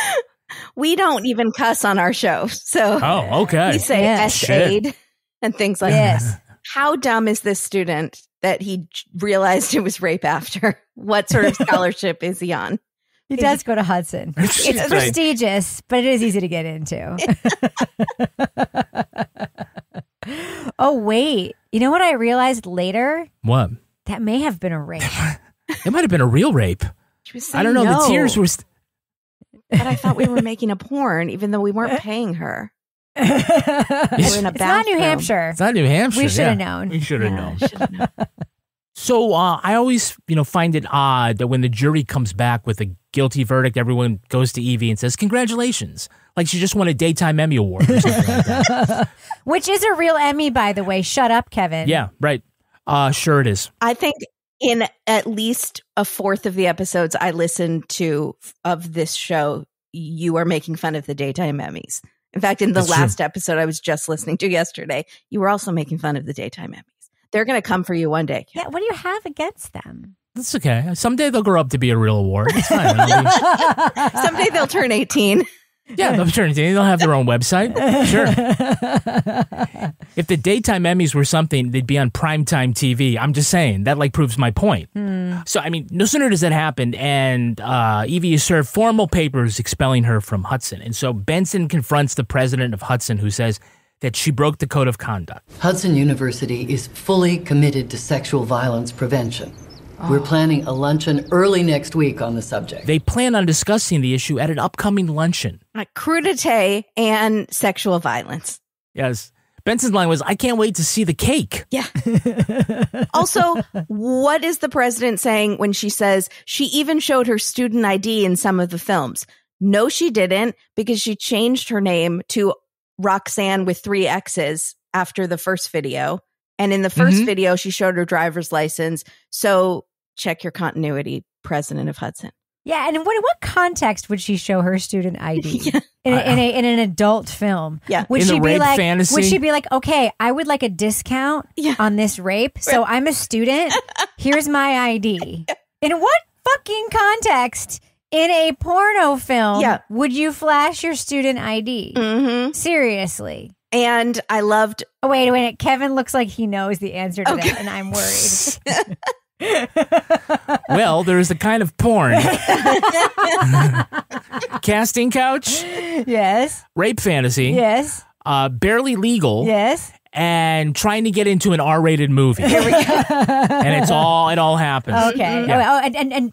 We don't even cuss on our show. So
okay.
We say essayed and things like that. How dumb is this student that he realized it was rape after? What sort of scholarship is he on?
He does go to Hudson. It's prestigious, but it is easy to get into. Oh, wait. You know what I realized later?
What?
That may have been a rape.
It might have been a real rape. I don't know.
no.
The tears were...
But I thought we were making a porn, even though we weren't paying her. We're in a
It's not New Hampshire.
It's not New Hampshire.
We should have known.
We should have known. So I always, find it odd that when the jury comes back with a guilty verdict, everyone goes to Evie and says, "Congratulations!" Like she just won a Daytime Emmy Award or something like that.
Which is a real Emmy, by the way. Shut up, Kevin.
Yeah, right. Sure it is.
I think in at least a fourth of the episodes I listened to of this show, you are making fun of the Daytime Emmys. In fact, in the last episode I was just listening to yesterday, you were also making fun of the Daytime Emmys. They're going to come for you one day.
Yeah, what do you have against them?
That's okay. Someday they'll grow up to be a real award. It's fine.
Someday they'll turn 18.
Yeah, they'll turn 18. They'll have their own website. Sure. If the Daytime Emmys were something, they'd be on primetime TV. I'm just saying. That proves my point. So, no sooner does that happen, and Evie is served formal papers expelling her from Hudson. And so Benson confronts the president of Hudson, who says that she broke the code of conduct.
Hudson University is fully committed to sexual violence prevention. We're planning a luncheon early next week on the subject.
They plan on discussing the issue at an upcoming luncheon.
Crudité and sexual violence.
Yes. Benson's line was, "I can't wait to see the cake."
Yeah. Also, what is the president saying when she says she even showed her student ID in some of the films? No, she didn't, because she changed her name to Roxanne with 3 X's after the first video. And in the first video, she showed her driver's license. So check your continuity, president of Hudson.
Yeah, and in what context would she show her student ID in an adult film?
Yeah,
would
in
she
the
be
rape
like,
fantasy?
Would she be like, okay, I would like a discount on this rape, so I'm a student. Here's my ID. In what fucking context in a porno film would you flash your student ID? Seriously.
And I loved...
Oh, wait a minute. Kevin looks like he knows the answer to that, and I'm worried.
Well, there's a kind of porn. Casting couch?
Yes.
Rape fantasy?
Yes.
Barely legal?
Yes.
And trying to get into an R-rated movie.
Here we go.
And it all happens.
Okay.
Yeah.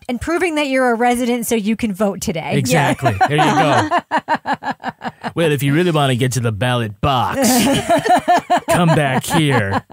And proving that you're a resident so you can vote today.
Exactly. There you go. Well, if you really want to get to the ballot box, come back here.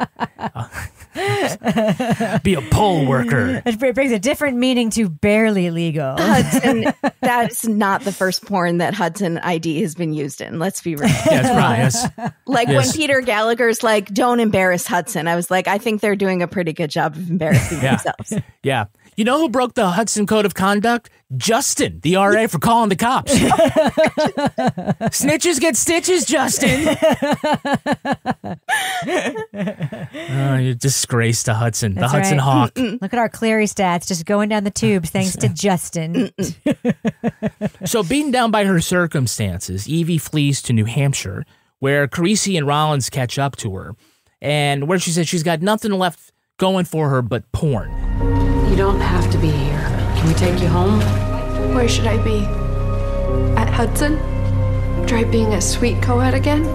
Be a poll worker.
It brings a different meaning to barely legal.
Hudson, that's not the first porn that Hudson ID has been used in. Let's be real.
Yes, right. Yes.
Like when Peter Gallagher's like, "Don't embarrass Hudson." I was like, I think they're doing a pretty good job of embarrassing themselves.
Yeah. You know who broke the Hudson Code of Conduct? Justin, the RA, for calling the cops. Snitches get stitches, Justin. Disgrace to Hudson,
That's
the Hudson
right.
Hawk.
Look at our Cleary stats just going down the tubes thanks to Justin.
So beaten down by her circumstances, Evie flees to New Hampshire, where Carisi and Rollins catch up to her, and where she says she's got nothing left going for her but porn.
You don't have to be here. Can we take you home? Where should I be? At Hudson? Try being a sweet co-ed again?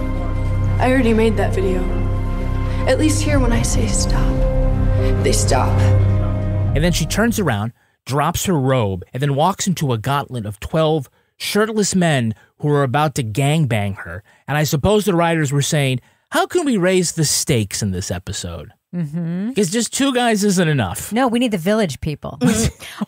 I already made that video. At least here when I say stop, they stop.
And then she turns around, drops her robe, and then walks into a gauntlet of 12 shirtless men who are about to gangbang her. And I suppose the writers were saying, how can we raise the stakes in this episode? Because just 2 guys isn't enough.
No, we need the village people.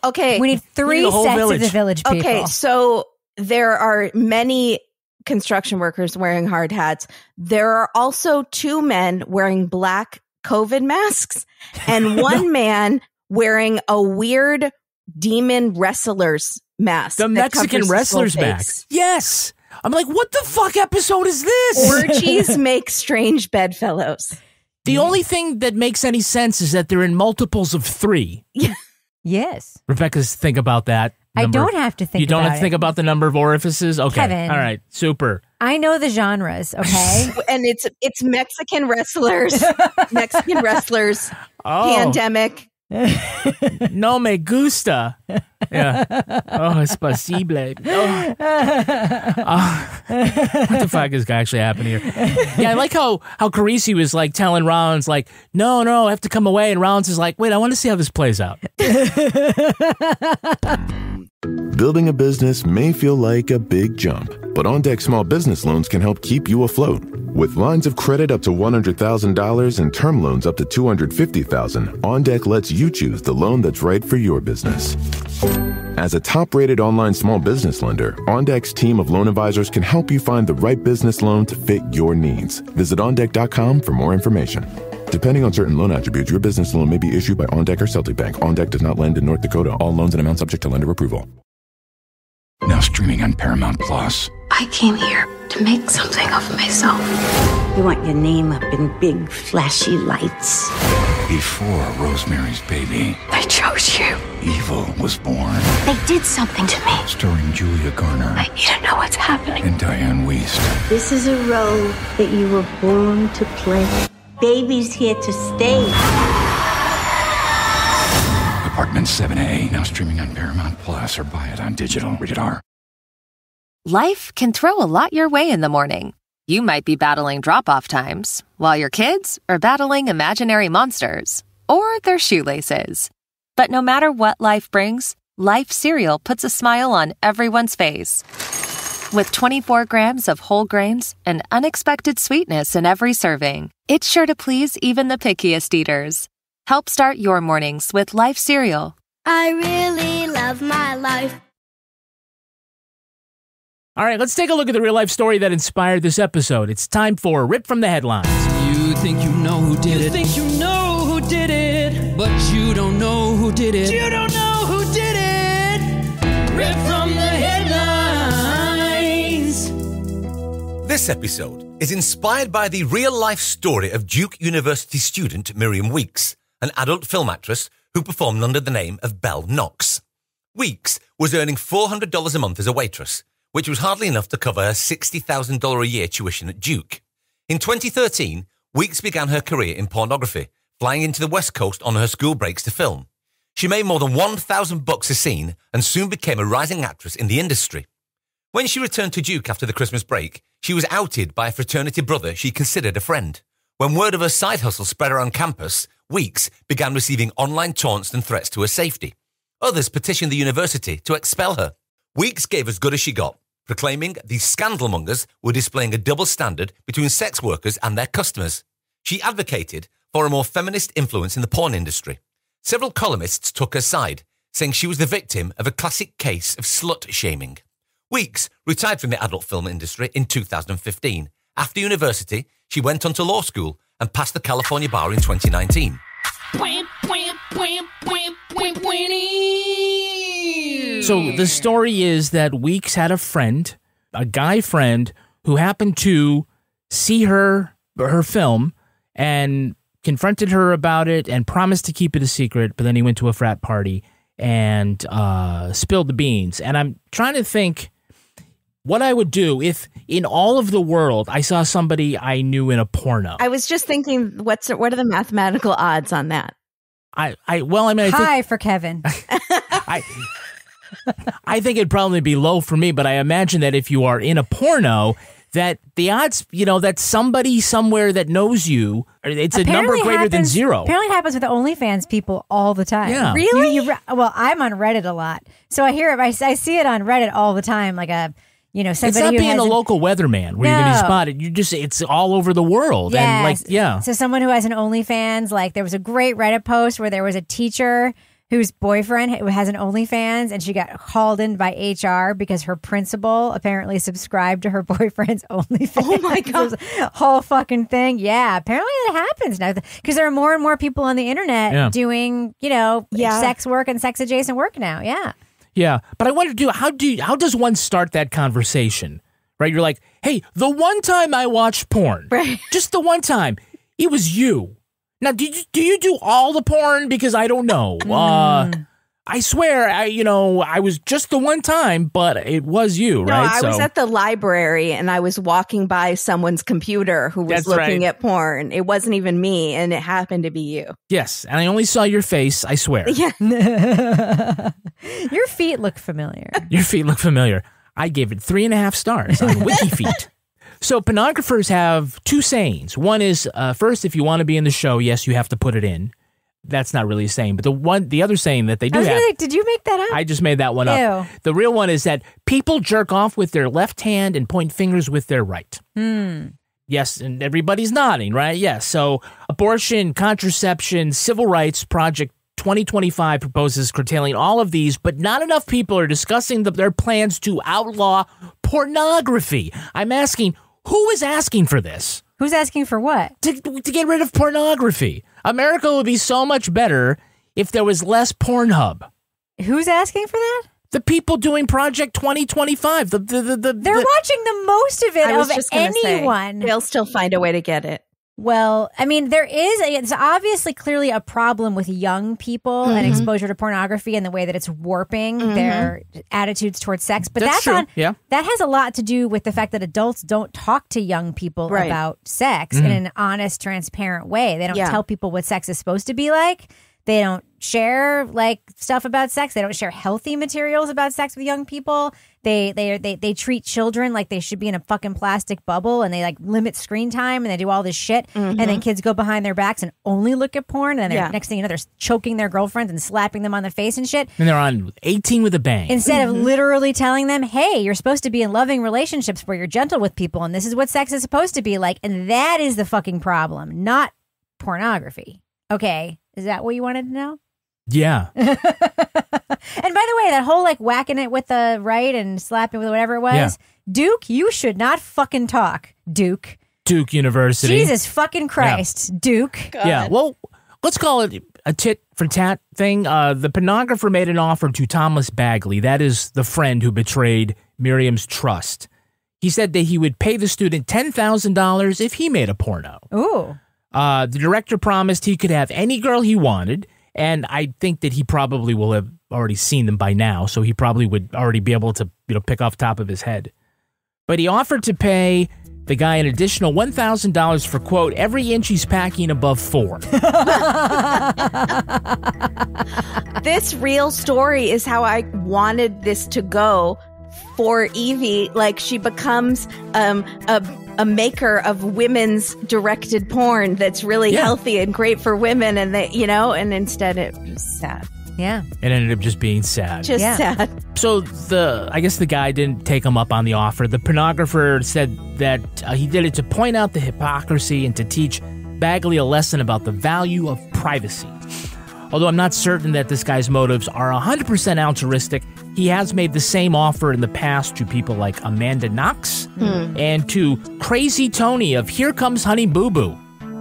Okay.
We need 3 sets of the village people.
Okay, so there are many construction workers wearing hard hats. There are also 2 men wearing black COVID masks and 1 man wearing a weird demon wrestler's mask.
The Mexican wrestler's mask. Yes. I'm like, what the fuck episode is this?
Orgies make strange bedfellows.
The only thing that makes any sense is that they're in multiples of 3.
Yes.
Rebecca's think about that.
I don't have to think
You don't
about
have to think about the number of orifices? Okay.
Kevin.
All right. Super.
I know the genres, okay?
And it's Mexican wrestlers. Mexican wrestlers. Pandemic.
No me gusta. Yeah. Oh, es posible. Oh. What the fuck is actually happening here? Yeah, I like how Carisi was like telling Rollins, like, no, I have to come away. And Rollins is like, wait, I want to see how this plays out.
Building a business may feel like a big jump, but OnDeck Small Business Loans can help keep you afloat. With lines of credit up to $100,000 and term loans up to $250,000, OnDeck lets you choose the loan that's right for your business. As a top-rated online small business lender, OnDeck's team of loan advisors can help you find the right business loan to fit your needs. Visit OnDeck.com for more information. Depending on certain loan attributes, your business loan may be issued by OnDeck or Celtic Bank. OnDeck does not lend in North Dakota. All loans and amounts subject to lender approval.
Now streaming on Paramount Plus.
I came here to make something of myself.
You want your name up in big, flashy lights.
Before Rosemary's Baby,
I chose you.
evil was born.
They did something to me.
Starring Julia Garner
I need to know what's happening.
and Diane Wiest.
This is a role that you were born to play. Baby's here to stay.
Apartment 7A, now streaming on Paramount Plus or buy it on digital. Rated R.
Life can throw a lot your way in the morning. You might be battling drop-off times, while your kids are battling imaginary monsters or their shoelaces. But no matter what life brings, Life cereal puts a smile on everyone's face. With 24 grams of whole grains and unexpected sweetness in every serving, it's sure to please even the pickiest eaters. Help start your mornings with Life cereal.
I really love my life.
All right, let's take a look at the real-life story that inspired this episode. It's time for Rip from the Headlines.
You think you know who did it. You think you know who did it. But you don't know who did it. You don't know who did it. Rip from the Headlines.
This episode is inspired by the real-life story of Duke University student Miriam Weeks, an adult film actress who performed under the name of Belle Knox. Weeks was earning $400 a month as a waitress, which was hardly enough to cover her $60,000 a year tuition at Duke. In 2013, Weeks began her career in pornography, flying into the West Coast on her school breaks to film. She made more than $1,000 a scene and soon became a rising actress in the industry. When she returned to Duke after the Christmas break, she was outed by a fraternity brother she considered a friend. When word of her side hustle spread around campus, Weeks began receiving online taunts and threats to her safety. Others petitioned the university to expel her. Weeks gave as good as she got, proclaiming these scandalmongers were displaying a double standard between sex workers and their customers. She advocated for a more feminist influence in the porn industry. Several columnists took her side, saying she was the victim of a classic case of slut-shaming. Weeks retired from the adult film industry in 2015. After university, she went on to law school and passed the California bar in 2019.
So the story is that Weeks had a friend, a guy friend, who happened to see her film and confronted her about it and promised to keep it a secret, but then he went to a frat party and spilled the beans. And I'm trying to think what I would do if in all of the world I saw somebody I knew in a porno.
I was just thinking, what are the mathematical odds on that?
I think,
High for Kevin.
I think it'd probably be low for me, but I imagine that if you are in a porno, that the odds, that somebody somewhere that knows you, it's a number greater than zero.
Apparently it happens with OnlyFans people all the time.
Yeah.
Really?
Well, I'm on Reddit a lot. So I hear it, I see it on Reddit all the time, like somebody
it's not being a local weatherman where you're going to be spotted. it's all over the world.
Yes.
And
So someone who has an OnlyFans, like there was a great Reddit post where there was a teacher whose boyfriend has an OnlyFans, and she got called in by HR because her principal apparently subscribed to her boyfriend's OnlyFans.
Oh my God.
Whole fucking thing. Yeah, apparently that happens now because there are more and more people on the internet doing, sex work and sex adjacent work now. Yeah.
Yeah, but I wonder, how does one start that conversation? Right? You're like, hey, the one time I watched porn,
right?
Just the one time, it was you. Now, do you do all the porn? Because I don't know. I swear, I was just the one time, but it was you,
no,
right?
I was at the library and I was walking by someo's computer who was looking at porn. It wasn't even me, and it happened to be you.
Yes, and I only saw your face, I swear.
Yeah.
Your feet look familiar.
Your feet look familiar. I gave it 3.5 stars on WikiFeet. So pornographers have two sayings. One is, first, if you want to be in the show, yes, you have to put it in. That's not really a saying, but the other saying that they do have.
Did you make that up?
I just made that one up. The real one is that people jerk off with their left hand and point fingers with their right. Yes, and everybody's nodding, right? Yes. So abortion, contraception, civil rights project 2025 proposes curtailing all of these, but not enough people are discussing their plans to outlaw pornography. I'm asking, who is asking for this?
Who's asking for what?
To get rid of pornography. America would be so much better if there was less Pornhub.
Who's asking for that?
The people doing Project 2025.
They're watching the most of it of anyone.
They'll still find a way to get it.
Well, I mean, it's obviously clearly a problem with young people and exposure to pornography and the way that it's warping their attitudes towards sex. But that's
true.
That has a lot to do with the fact that adults don't talk to young people about sex in an honest, transparent way. They don't tell people what sex is supposed to be like. They don't share stuff about sex. They don't share healthy materials about sex with young people. They treat children like they should be in a fucking plastic bubble, and they limit screen time, and they do all this shit. And then kids go behind their backs and only look at porn. And then next thing you know, they're choking their girlfriends and slapping them on the face and shit.
And they're on 18 with a bang.
Instead of literally telling them, hey, you're supposed to be in loving relationships where you're gentle with people, and this is what sex is supposed to be like. And that is the fucking problem, not pornography. Okay. Is that what you wanted to know?
Yeah.
And by the way, that whole whacking it with the right and slapping with whatever it was, Duke, you should not fucking talk, Duke.
Duke University.
Jesus fucking Christ, Duke.
God. Yeah, well, let's call it a tit for tat thing. The pornographer made an offer to Thomas Bagley. That is the friend who betrayed Miriam's trust. He said that he would pay the student $10,000 if he made a porno.
Ooh.
The director promised he could have any girl he wanted, and I think that he probably will have already seen them by now, so he probably would already be able to, pick off the top of his head. But he offered to pay the guy an additional $1,000 for, quote, every inch he's packing above 4.
This real story is how I wanted this to go for Evie. She becomes a maker of women's directed porn that's really healthy and great for women, and and instead it was sad.
Yeah.
It ended up just being sad.
Just sad.
So I guess the guy didn't take him up on the offer. The pornographer said that he did it to point out the hypocrisy and to teach Bagley a lesson about the value of privacy. Although I'm not certain that this guy's motives are 100% altruistic, he has made the same offer in the past to people like Amanda Knox and to Crazy Tony of Here Comes Honey Boo Boo.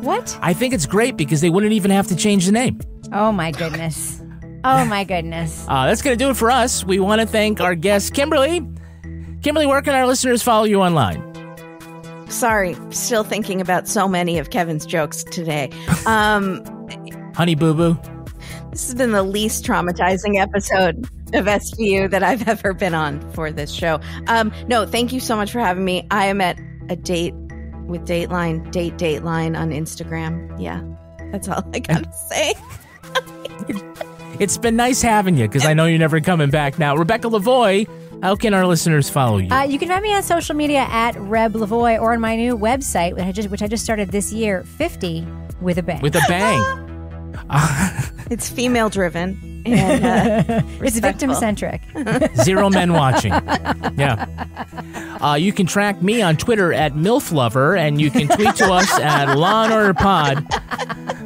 What?
I think it's great because they wouldn't even have to change the name.
Oh, my goodness. Oh, my goodness.
That's going to do it for us. We want to thank our guest, Kimberly. Kimberly, where can our listeners follow you online?
Sorry, still thinking about so many of Kevin's jokes today.
Honey Boo Boo.
This has been the least traumatizing episode of SVU that I've ever been on for this show. No, thank you so much for having me. I am at a date with Dateline, Dateline on Instagram. Yeah, that's all I gotta say.
It's been nice having you, because I know you're never coming back now. Rebecca Lavoie, how can our listeners follow you?
You can find me on social media at Reb Lavoie or on my new website, which I just started this year, 50 with a bang.
With a bang.
It's female driven. And,
it's victim centric.
0 men watching. Yeah. You can track me on Twitter at MILFLover, and you can tweet to us at Law and Order Pod.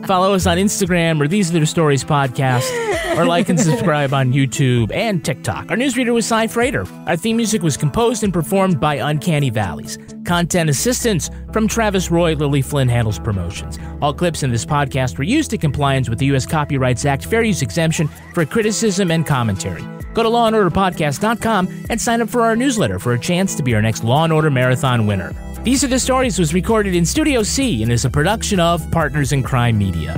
Follow us on Instagram or These Are the Stories podcast, or like and subscribe on YouTube and TikTok. Our newsreader was Cy Frater. Our theme music was composed and performed by Uncanny Valleys. Content assistance from Travis Roy. Lily Flynn handles promotions. All clips in this podcast were used in compliance with the U.S. Copyrights Act fair use exemption for criticism and commentary. Go to lawandorderpodcast.com and sign up for our newsletter for a chance to be our next Law & Order Marathon winner. These Are the Stories was recorded in Studio C and is a production of Partners in Crime Media.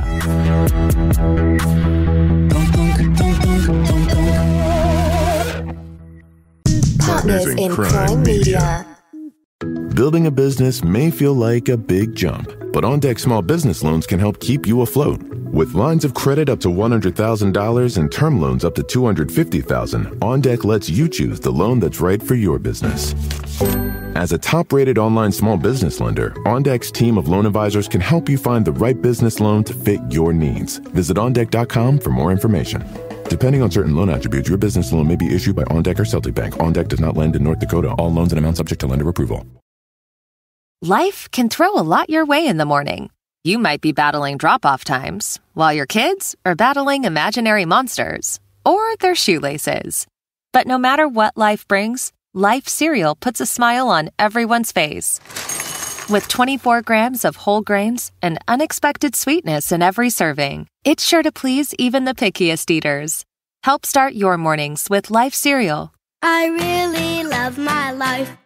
Partners in Crime Media. Building a business may feel like a big jump, but OnDeck Small Business Loans can help keep you afloat. With lines of credit up to $100,000 and term loans up to $250,000, OnDeck lets you choose the loan that's right for your business. As a top-rated online small business lender, OnDeck's team of loan advisors can help you find the right business loan to fit your needs. Visit OnDeck.com for more information. Depending on certain loan attributes, your business loan may be issued by OnDeck or Celtic Bank. OnDeck does not lend in North Dakota. All loans and amounts subject to lender approval.
Life can throw a lot your way in the morning. You might be battling drop-off times, while your kids are battling imaginary monsters or their shoelaces. But no matter what life brings, Life cereal puts a smile on everyone's face. With 24 grams of whole grains and unexpected sweetness in every serving, it's sure to please even the pickiest eaters. Help start your mornings with Life cereal.
I really love my life.